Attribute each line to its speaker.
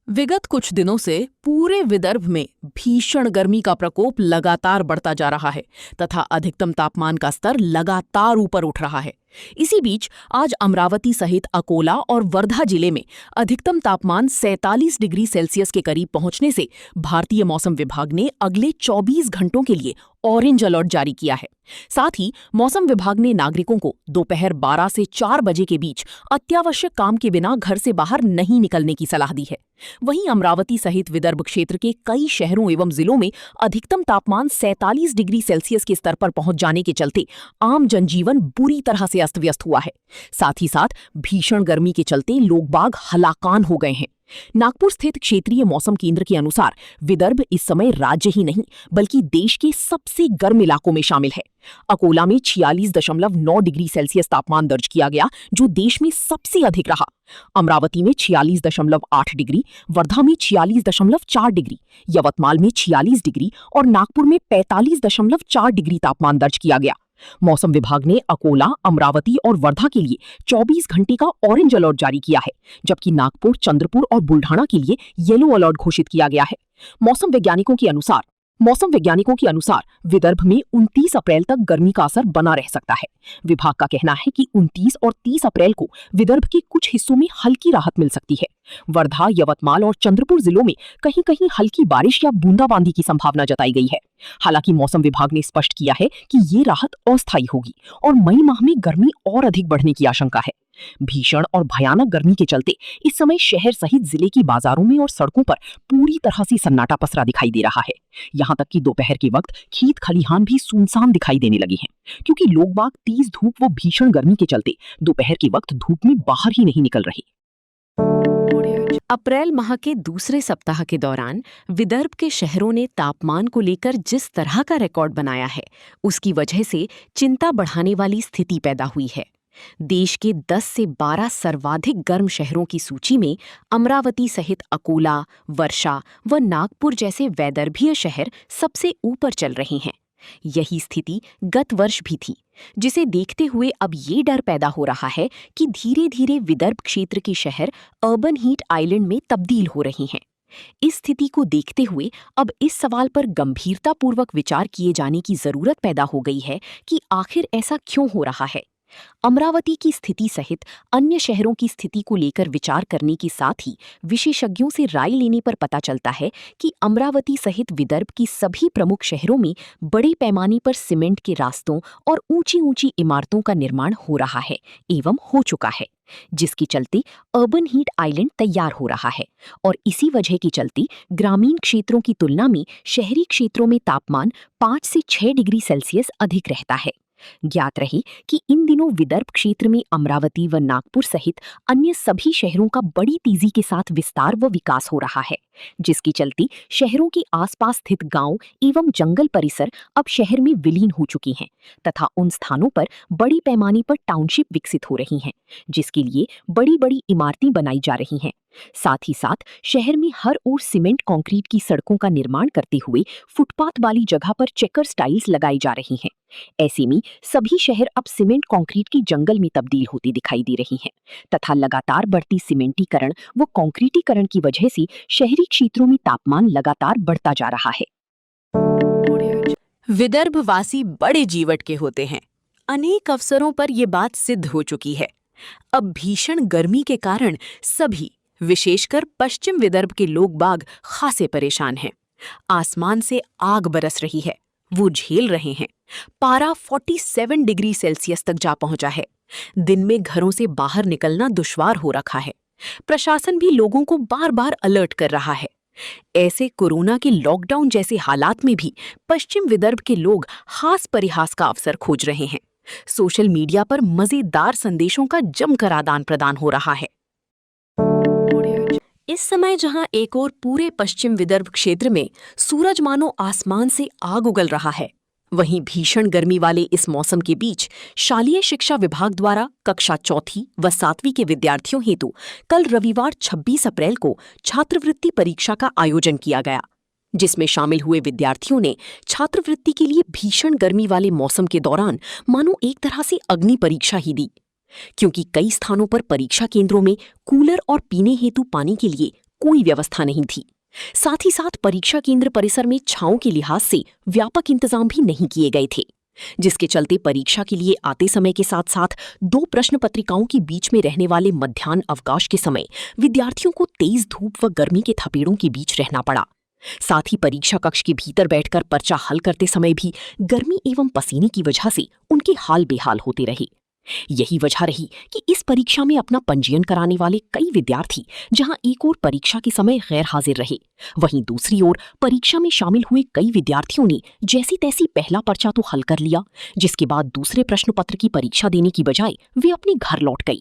Speaker 1: विगत कुछ दिनों से पूरे विदर्भ में भीषण गर्मी का प्रकोप लगातार बढ़ता जा रहा है तथा अधिकतम तापमान का स्तर लगातार ऊपर उठ रहा है। इसी बीच आज अमरावती सहित अकोला और वर्धा जिले में अधिकतम तापमान 47 डिग्री सेल्सियस के करीब पहुंचने से भारतीय मौसम विभाग ने अगले 24 घंटों के लिए ऑरेंज अलर्ट जारी किया है। साथ ही मौसम विभाग ने नागरिकों को दोपहर 12 से 4 बजे के बीच अत्यावश्यक काम के बिना घर से बाहर नहीं निकलने की सलाह दी है। वहीं अमरावती सहित विदर्भ क्षेत्र के कई शहरों एवं जिलों में अधिकतम तापमान 47 डिग्री सेल्सियस के स्तर पर पहुंच जाने के चलते आम जनजीवन बुरी तरह से अस्त व्यस्त हुआ है। साथ ही साथ भीषण गर्मी के चलते लोग बाग हलाकान हो गए हैं। नागपुर स्थित क्षेत्रीय मौसम केंद्र के अनुसार विदर्भ इस समय राज्य ही नहीं बल्कि देश के सबसे गर्म इलाकों में शामिल है। अकोला में 46.9 डिग्री सेल्सियस तापमान दर्ज किया गया, जो देश में सबसे अधिक रहा। अमरावती में 46.8 डिग्री, वर्धा में 46.4 डिग्री, यवतमाल में 46 डिग्री और नागपुर में 45.4 डिग्री तापमान दर्ज किया गया। मौसम विभाग ने अकोला, अमरावती और वर्धा के लिए 24 घंटे का ऑरेंज अलर्ट जारी किया है, जबकि नागपुर, चंद्रपुर और बुल्ढाना के लिए येलो अलर्ट घोषित किया गया है। मौसम वैज्ञानिकों के अनुसार विदर्भ में 29 अप्रैल तक गर्मी का असर बना रह सकता है। विभाग का कहना है कि 29 और 30 अप्रैल को विदर्भ के कुछ हिस्सों में हल्की राहत मिल सकती है। वर्धा, यवतमाल और चंद्रपुर जिलों में कहीं कहीं हल्की बारिश या बूंदाबांदी की संभावना जताई गई है। हालांकि मौसम विभाग ने स्पष्ट किया है कि ये राहत अस्थायी होगी और मई माह में गर्मी और अधिक बढ़ने की आशंका है। भीषण और भयानक गर्मी के चलते इस समय शहर सहित जिले की बाजारों में और सड़कों पर पूरी तरह से सन्नाटा पसरा दिखाई दे रहा है। यहाँ तक कि दोपहर के वक्त खेत खलिहान भी सुनसान दिखाई देने लगे हैं, क्योंकि लोग बाग तेज धूप व भीषण गर्मी के चलते दोपहर के वक्त धूप में बाहर ही नहीं निकल रहे।
Speaker 2: अप्रैल माह के दूसरे सप्ताह के दौरान विदर्भ के शहरों ने तापमान को लेकर जिस तरह का रिकॉर्ड बनाया है, उसकी वजह से चिंता बढ़ाने वाली स्थिति पैदा हुई है। देश के 10 से 12 सर्वाधिक गर्म शहरों की सूची में अमरावती सहित अकोला, वर्षा व नागपुर जैसे वैदर्भीय शहर सबसे ऊपर चल रहे हैं। यही स्थिति गत वर्ष भी थी, जिसे देखते हुए अब ये डर पैदा हो रहा है कि धीरे धीरे विदर्भ क्षेत्र के शहर अर्बन हीट आइलैंड में तब्दील हो रहे हैं। इस स्थिति को देखते हुए अब इस सवाल पर गंभीरतापूर्वक विचार किए जाने की जरूरत पैदा हो गई है कि आखिर ऐसा क्यों हो रहा है। अमरावती की स्थिति सहित अन्य शहरों की स्थिति को लेकर विचार करने के साथ ही विशेषज्ञों से राय लेने पर पता चलता है कि अमरावती सहित विदर्भ की सभी प्रमुख शहरों में बड़े पैमाने पर सीमेंट के रास्तों और ऊंची ऊंची इमारतों का निर्माण हो रहा है एवं हो चुका है, जिसके चलते अर्बन हीट आइलैंड तैयार हो रहा है। और इसी वजह के चलते ग्रामीण क्षेत्रों की तुलना में शहरी क्षेत्रों में तापमान 5 से 6 डिग्री सेल्सियस अधिक रहता है। ज्ञात रहे कि इन दिनों विदर्भ क्षेत्र में अमरावती व नागपुर सहित अन्य सभी शहरों का बड़ी तेजी के साथ विस्तार व विकास हो रहा है, जिसके चलते शहरों के आसपास स्थित गांव एवं जंगल परिसर अब शहर में विलीन हो चुकी हैं तथा उन स्थानों पर बड़ी पैमाने पर टाउनशिप विकसित हो रही हैं, जिसके लिए बड़ी बड़ी इमारतें बनाई जा रही हैं। साथ ही साथ शहर में हर ओर सीमेंट कंक्रीट की सड़कों का निर्माण करते हुए फुटपाथ वाली जगह पर चेकर स्टाइल्स लगाई जा रही हैं। ऐसे में सभी शहर अब सीमेंट कंक्रीट की जंगल में तब्दील होती दिखाई दे रही हैं तथा लगातार बढ़ती सीमेंटीकरण व कंक्रीटीकरण की वजह से शहरी क्षेत्रों में तापमान लगातार बढ़ता जा रहा है।
Speaker 1: विदर्भवासी बड़े जीवट के होते हैं। अनेक अवसरों पर ये बात सिद्ध हो चुकी है। अब भीषण गर्मी के कारण सभी, विशेषकर पश्चिम विदर्भ के लोग बाग खासे परेशान हैं। आसमान से आग बरस रही है, वो झेल रहे हैं। पारा 47 डिग्री सेल्सियस तक जा पहुंचा है। दिन में घरों से बाहर निकलना दुश्वार हो रखा है। प्रशासन भी लोगों को बार बार अलर्ट कर रहा है। ऐसे कोरोना के लॉकडाउन जैसे हालात में भी पश्चिम विदर्भ के लोग हास परिहास का अवसर खोज रहे हैं। सोशल मीडिया पर मजेदार संदेशों का जमकर आदान प्रदान हो रहा है। इस समय जहां एक ओर पूरे पश्चिम विदर्भ क्षेत्र में सूरज मानो आसमान से आग उगल रहा है, वहीं भीषण गर्मी वाले इस मौसम के बीच शालेय शिक्षा विभाग द्वारा कक्षा 4वीं व 7वीं के विद्यार्थियों हेतु कल रविवार 26 अप्रैल को छात्रवृत्ति परीक्षा का आयोजन किया गया, जिसमें शामिल हुए विद्यार्थियों ने छात्रवृत्ति के लिए भीषण गर्मी वाले मौसम के दौरान मानो एक तरह से अग्नि परीक्षा ही दी, क्योंकि कई स्थानों पर परीक्षा केंद्रों में कूलर और पीने हेतु पानी के लिए
Speaker 2: कोई व्यवस्था नहीं थी। साथ ही साथ परीक्षा केंद्र परिसर में छांव के लिहाज से व्यापक इंतजाम भी नहीं किए गए थे, जिसके चलते परीक्षा के लिए आते समय के साथ साथ 2 प्रश्न पत्रिकाओं के बीच में रहने वाले मध्याह्न अवकाश के समय विद्यार्थियों को तेज धूप व गर्मी के थपेड़ों के बीच रहना पड़ा। साथ ही परीक्षा कक्ष के भीतर बैठकर पर्चा हल करते समय भी गर्मी एवं पसीने की वजह से उनके हाल बेहाल होते रहे। यही वजह रही कि इस परीक्षा में अपना पंजीयन कराने वाले कई विद्यार्थी जहां एक ओर परीक्षा के समय गैर हाजिर रहे, वहीं दूसरी ओर परीक्षा में शामिल हुए कई विद्यार्थियों ने जैसी तैसी पहला पर्चा तो हल कर लिया, जिसके बाद दूसरे प्रश्न पत्र की परीक्षा देने की बजाय वे अपने घर लौट गए।